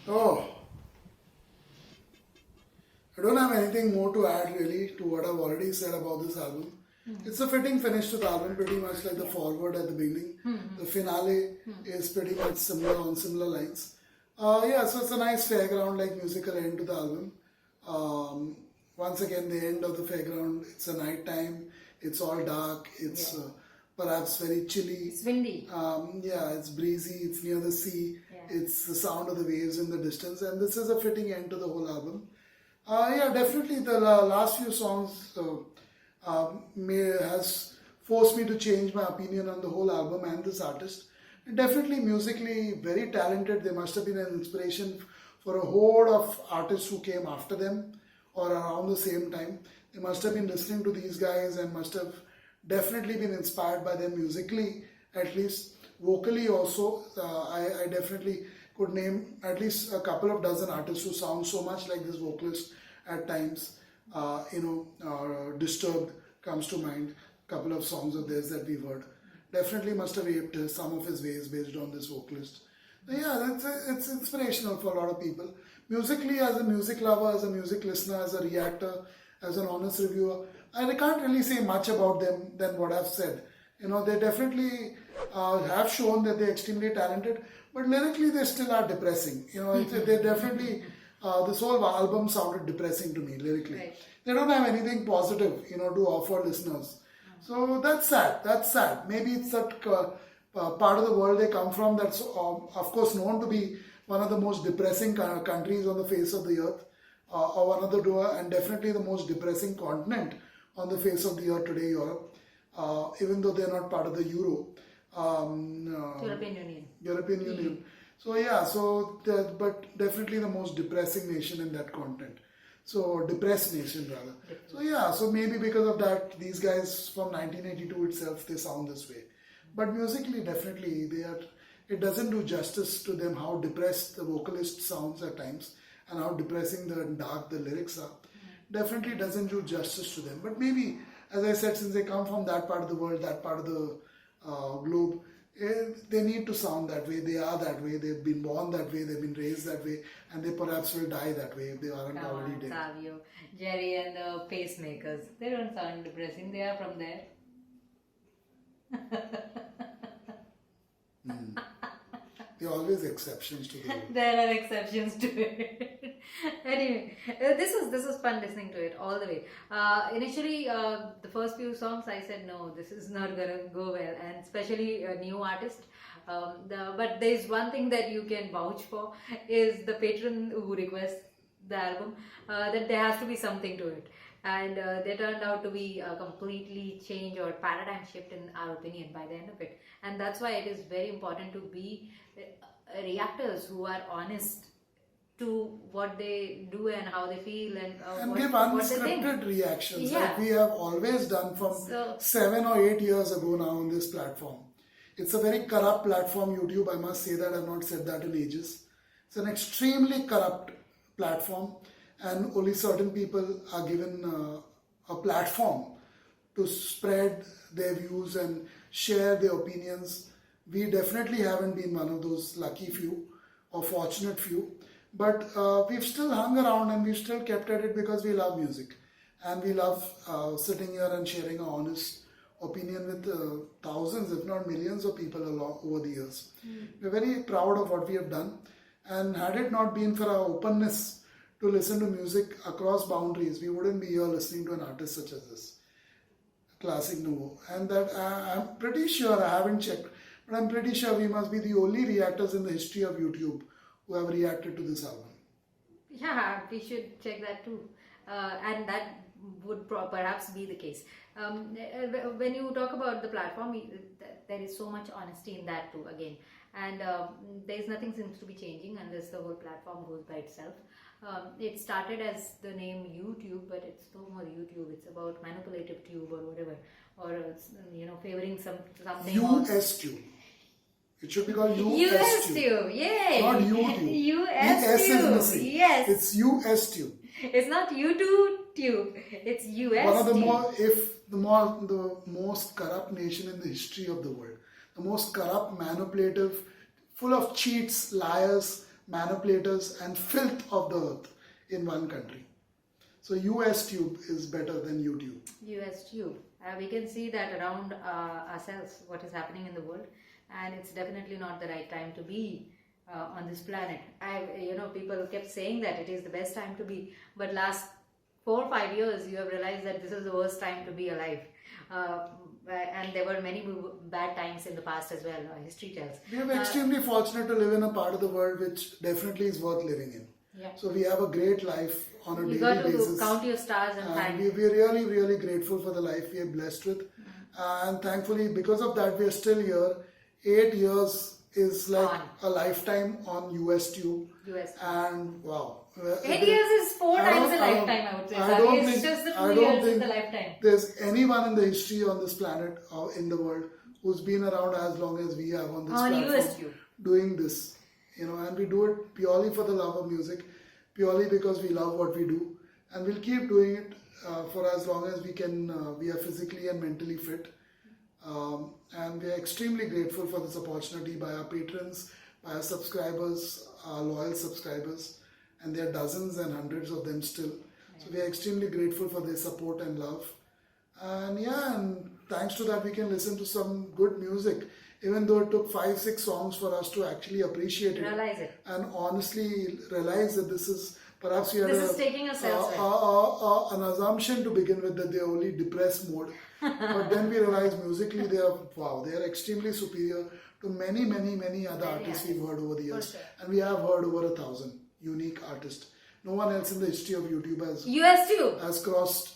Oh, I don't have anything more to add really to what I've already said about this album. It's a fitting finish to the album, pretty much like the forward at the beginning. The finale is pretty much similar on similar lines. Yeah, so it's a nice fairground like musical end to the album. Once again, the end of the fairground, it's a night time, it's all dark, it's perhaps very chilly. It's windy. Yeah, it's breezy, it's near the sea, Yeah. it's the sound of the waves in the distance, and this is a fitting end to the whole album. Yeah, definitely the last few songs has forced me to change my opinion on the whole album and this artist. Definitely musically very talented. They must have been an inspiration for a horde of artists who came after them or around the same time. They must have been listening to these guys and must have definitely been inspired by them musically, at least vocally also. I definitely could name at least a couple of dozen artists who sound so much like this vocalist at times. Disturbed comes to mind. A couple of songs of theirs that we've heard. Definitely must have aped some of his ways based on this vocalist. Yeah, it's inspirational for a lot of people. Musically, as a music lover, as a music listener, as a reactor, as an honest reviewer, I can't really say much about them than what I've said. They definitely have shown that they're extremely talented, but lyrically they still are depressing. They definitely, this whole album sounded depressing to me lyrically. Right. They don't have anything positive, to offer listeners. So that's sad. That's sad. Maybe it's that part of the world they come from that's, of course, known to be one of the most depressing countries on the face of the earth, or one of the and definitely the most depressing continent on the face of the earth today, Europe. Even though they're not part of the European Union. European Union. So yeah, but definitely the most depressing nation in that continent. So depressed nation rather. So yeah, so maybe because of that, these guys from 1982 itself, they sound this way. But musically, definitely, it doesn't do justice to them how depressed the vocalist sounds at times and how depressing and dark the lyrics are. Definitely doesn't do justice to them. But maybe, as I said, since they come from that part of the world, that part of the globe, they need to sound that way. They are that way. They've been born that way. They've been raised that way, and they perhaps will die that way if they aren't already dead. Savio, Jerry and the pacemakers. They don't sound depressing. They are from there. There are always exceptions to the rule. There are exceptions to it. Anyway, this was fun listening to it all the way. Initially, the first few songs I said no, this is not gonna go well, and especially a new artist. But there is one thing that you can vouch for is the patron who requests the album, that there has to be something to it. And they turned out to be a completely change or paradigm shift in our opinion by the end of it. And that's why it is very important to be reactors who are honest to what they do and how they feel and give what they think. unscripted reactions Yeah. like we have always done from 7 or 8 years ago now on this platform. It's a very corrupt platform, YouTube. I must say that. I've not said that in ages. It's an extremely corrupt platform, and only certain people are given a platform to spread their views and share their opinions. We definitely haven't been one of those lucky few or fortunate few, but we've still hung around and we've still kept at it because we love music and we love sitting here and sharing our honest opinion with thousands, if not millions of people over the years. We're very proud of what we have done, and had it not been for our openness to listen to music across boundaries, we wouldn't be here listening to an artist such as this, Classic Nouveau. And that I'm pretty sure, I haven't checked, but I'm pretty sure we must be the only reactors in the history of YouTube who have reacted to this album. Yeah, we should check that too. And that would perhaps be the case. When you talk about the platform, there is so much honesty in that too again. And there is nothing seems to be changing unless the whole platform goes by itself. It started as the name YouTube, but it's no more YouTube. It's about manipulative tube or whatever, or favoring something. US Tube. It should be called US Tube. Yay! Not YouTube. US Tube. Is missing. Yes. It's US Tube. It's not YouTube Tube. It's US One of Tube. the most corrupt nation in the history of the world. The most corrupt, manipulative, full of cheats, liars, manipulators and filth of the earth in one country. So US Tube is better than YouTube. US Tube. We can see that around ourselves, what is happening in the world, and it's definitely not the right time to be on this planet. People kept saying that it is the best time to be, but last 4 or 5 years, you have realized that this is the worst time to be alive. And there were many bad times in the past as well, history tells. We are extremely fortunate to live in a part of the world which definitely is worth living in. Yeah. So we have a great life on a daily basis. You got to count your stars and thank. We are really, really grateful for the life we are blessed with. And thankfully, because of that, we are still here. 8 years is like a lifetime on US Tube. And wow. 8 years is 4 times a lifetime, I would say. It's just the 2 years is the lifetime. There's anyone in the history on this planet or in the world who's been around as long as we have on this platform doing this. And we do it purely for the love of music, purely because we love what we do, and we'll keep doing it for as long as we can. We are physically and mentally fit, and we are extremely grateful for this opportunity by our patrons, by our subscribers, our loyal subscribers, and there are dozens and hundreds of them still. So we are extremely grateful for their support and love, and thanks to that we can listen to some good music. Even though it took 5-6 songs for us to actually appreciate it, realize it, and honestly realize that this is perhaps we had taking us an assumption to begin with that they are only depressed mode, but then we realized musically they are extremely superior to many other artists we've heard over the years, and we have heard over 1,000 unique artists. No one else in the history of YouTube has crossed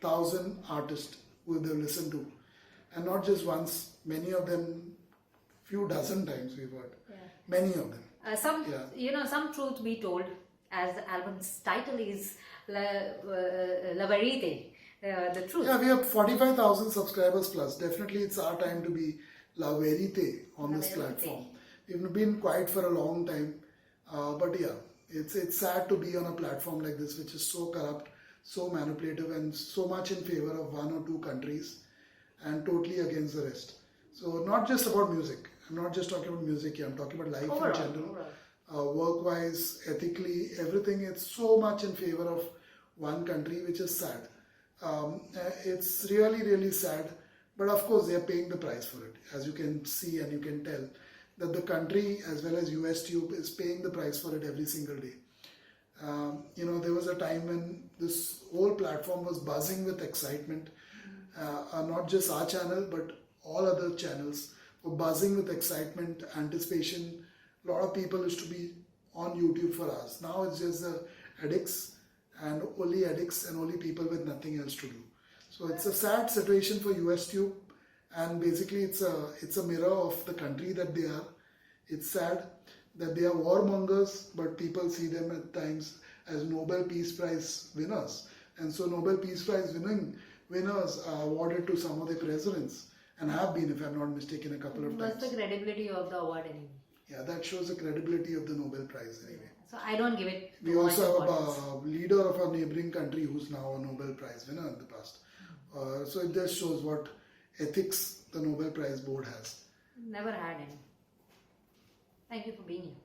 1,000 artists who they've listened to, and not just once. Many of them, few dozen times we've heard. Many of them. Some truth be told, as the album's title is La Verité, the truth. Yeah, we have 45,000 subscribers plus. Definitely it's our time to be La Verité on this platform. We've been quiet for a long time, but it's sad to be on a platform like this which is so corrupt, so manipulative, and so much in favor of 1 or 2 countries and totally against the rest. So not just about music. I'm not just talking about music here. I'm talking about life in general. Work-wise, ethically, everything. It's so much in favor of one country, which is sad. It's really, really sad. But of course, they are paying the price for it. As you can see and you can tell that the country as well as US Tube is paying the price for it every single day. There was a time when this whole platform was buzzing with excitement. Not just our channel, but all other channels were buzzing with excitement, anticipation. A lot of people used to be on YouTube for us. Now it's just the addicts and only people with nothing else to do. So it's a sad situation for US Tube, and basically it's a mirror of the country that they are. It's sad that they are warmongers, but people see them at times as Nobel Peace Prize winners, and so Nobel Peace Prize winners are awarded to some of the presidents, and have been, if I'm not mistaken, a couple of times. What's the credibility of the award anyway? Yeah, that shows the credibility of the Nobel Prize anyway. So I don't give it. We also have a leader of our neighboring country who's now a Nobel Prize winner in the past. So it just shows what ethics the Nobel Prize board has. Never had any. Thank you for being here.